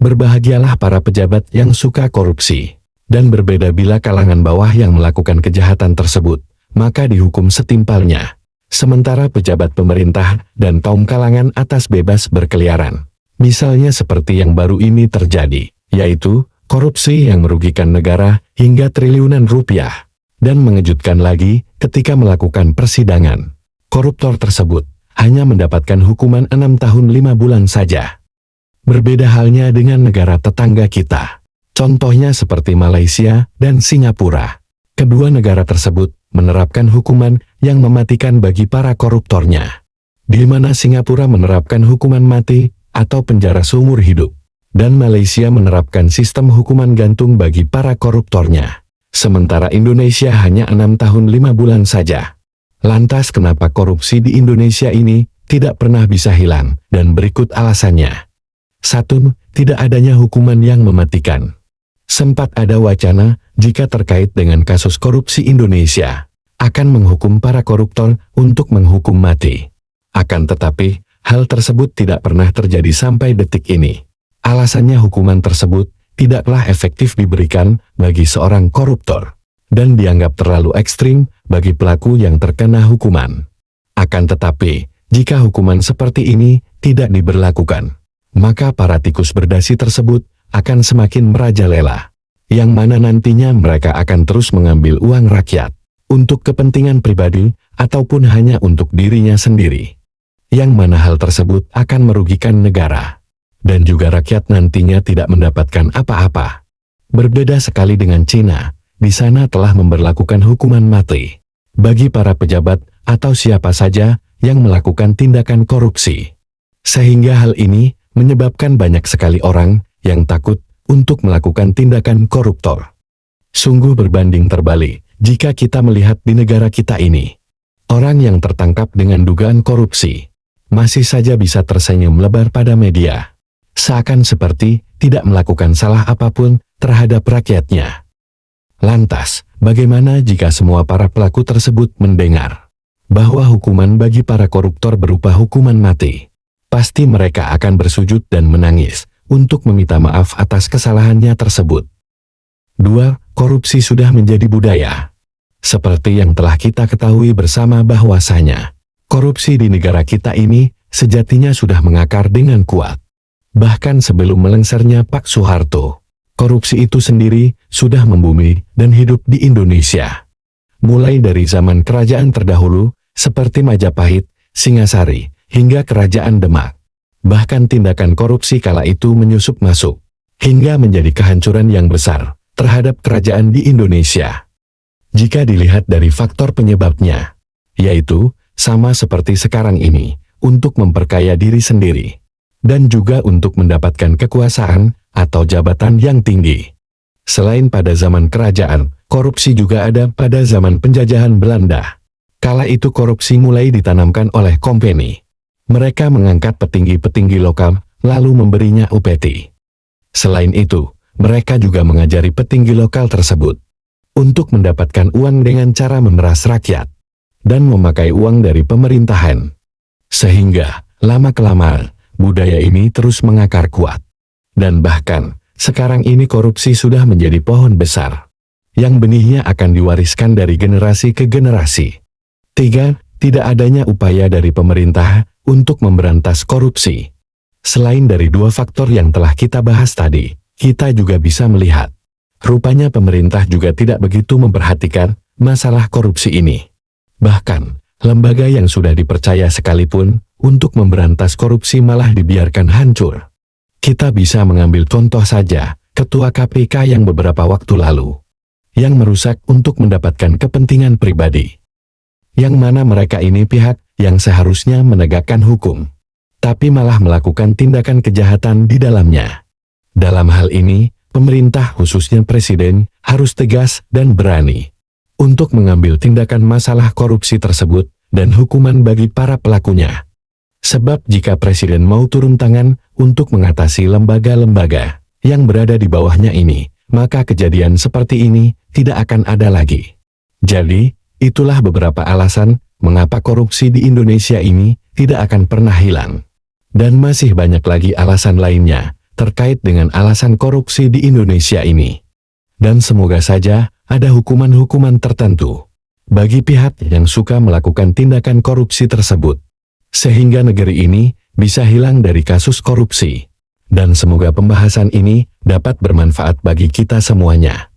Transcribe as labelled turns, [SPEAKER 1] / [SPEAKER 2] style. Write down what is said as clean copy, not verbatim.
[SPEAKER 1] Berbahagialah para pejabat yang suka korupsi. Dan berbeda bila kalangan bawah yang melakukan kejahatan tersebut, maka dihukum setimpalnya. Sementara pejabat pemerintah dan kaum kalangan atas bebas berkeliaran. Misalnya seperti yang baru ini terjadi, yaitu korupsi yang merugikan negara hingga triliunan rupiah. Dan mengejutkan lagi, ketika melakukan persidangan, koruptor tersebut hanya mendapatkan hukuman 6 tahun 5 bulan saja. Berbeda halnya dengan negara tetangga kita. Contohnya seperti Malaysia dan Singapura. Kedua negara tersebut menerapkan hukuman yang mematikan bagi para koruptornya. Di mana Singapura menerapkan hukuman mati atau penjara seumur hidup. Dan Malaysia menerapkan sistem hukuman gantung bagi para koruptornya. Sementara Indonesia hanya 6 tahun 5 bulan saja. Lantas kenapa korupsi di Indonesia ini tidak pernah bisa hilang, dan berikut alasannya. 1. Tidak adanya hukuman yang mematikan. Sempat ada wacana jika terkait dengan kasus korupsi Indonesia, akan menghukum para koruptor untuk menghukum mati. Akan tetapi, hal tersebut tidak pernah terjadi sampai detik ini. Alasannya hukuman tersebut tidaklah efektif diberikan bagi seorang koruptor, dan dianggap terlalu ekstrim bagi pelaku yang terkena hukuman. Akan tetapi, jika hukuman seperti ini tidak diberlakukan, maka para tikus berdasi tersebut akan semakin merajalela, yang mana nantinya mereka akan terus mengambil uang rakyat, untuk kepentingan pribadi, ataupun hanya untuk dirinya sendiri. Yang mana hal tersebut akan merugikan negara, dan juga rakyat nantinya tidak mendapatkan apa-apa. Berbeda sekali dengan Cina. Di sana telah memberlakukan hukuman mati bagi para pejabat atau siapa saja yang melakukan tindakan korupsi. Sehingga hal ini menyebabkan banyak sekali orang yang takut untuk melakukan tindakan koruptor. Sungguh berbanding terbalik jika kita melihat di negara kita ini. Orang yang tertangkap dengan dugaan korupsi masih saja bisa tersenyum lebar pada media, seakan seperti tidak melakukan salah apapun terhadap rakyatnya. Lantas, bagaimana jika semua para pelaku tersebut mendengar bahwa hukuman bagi para koruptor berupa hukuman mati? Pasti mereka akan bersujud dan menangis untuk meminta maaf atas kesalahannya tersebut. 2. Korupsi sudah menjadi budaya. Seperti yang telah kita ketahui bersama bahwasanya, korupsi di negara kita ini sejatinya sudah mengakar dengan kuat. Bahkan sebelum melengsarnya Pak Soeharto, korupsi itu sendiri sudah membumi dan hidup di Indonesia. Mulai dari zaman kerajaan terdahulu, seperti Majapahit, Singasari, hingga kerajaan Demak. Bahkan tindakan korupsi kala itu menyusup masuk, hingga menjadi kehancuran yang besar terhadap kerajaan di Indonesia. Jika dilihat dari faktor penyebabnya, yaitu sama seperti sekarang ini, untuk memperkaya diri sendiri, dan juga untuk mendapatkan kekuasaan atau jabatan yang tinggi. Selain pada zaman kerajaan, korupsi juga ada pada zaman penjajahan Belanda. Kala itu korupsi mulai ditanamkan oleh company. Mereka mengangkat petinggi-petinggi lokal, lalu memberinya upeti. Selain itu, mereka juga mengajari petinggi lokal tersebut untuk mendapatkan uang dengan cara memeras rakyat dan memakai uang dari pemerintahan. Sehingga, lama-kelamaan, budaya ini terus mengakar kuat. Dan bahkan, sekarang ini korupsi sudah menjadi pohon besar, yang benihnya akan diwariskan dari generasi ke generasi. 3. Tidak adanya upaya dari pemerintah untuk memberantas korupsi. Selain dari dua faktor yang telah kita bahas tadi, kita juga bisa melihat, rupanya pemerintah juga tidak begitu memperhatikan masalah korupsi ini. Bahkan, lembaga yang sudah dipercaya sekalipun untuk memberantas korupsi malah dibiarkan hancur. Kita bisa mengambil contoh saja, Ketua KPK yang beberapa waktu lalu, yang merusak untuk mendapatkan kepentingan pribadi. Yang mana mereka ini pihak yang seharusnya menegakkan hukum, tapi malah melakukan tindakan kejahatan di dalamnya. Dalam hal ini, pemerintah khususnya Presiden harus tegas dan berani untuk mengambil tindakan masalah korupsi tersebut dan hukuman bagi para pelakunya. Sebab jika Presiden mau turun tangan untuk mengatasi lembaga-lembaga yang berada di bawahnya ini, maka kejadian seperti ini tidak akan ada lagi. Jadi, itulah beberapa alasan mengapa korupsi di Indonesia ini tidak akan pernah hilang. Dan masih banyak lagi alasan lainnya, terkait dengan alasan korupsi di Indonesia ini. Dan semoga saja ada hukuman-hukuman tertentu bagi pihak yang suka melakukan tindakan korupsi tersebut, sehingga negeri ini bisa hilang dari kasus korupsi. Dan semoga pembahasan ini dapat bermanfaat bagi kita semuanya.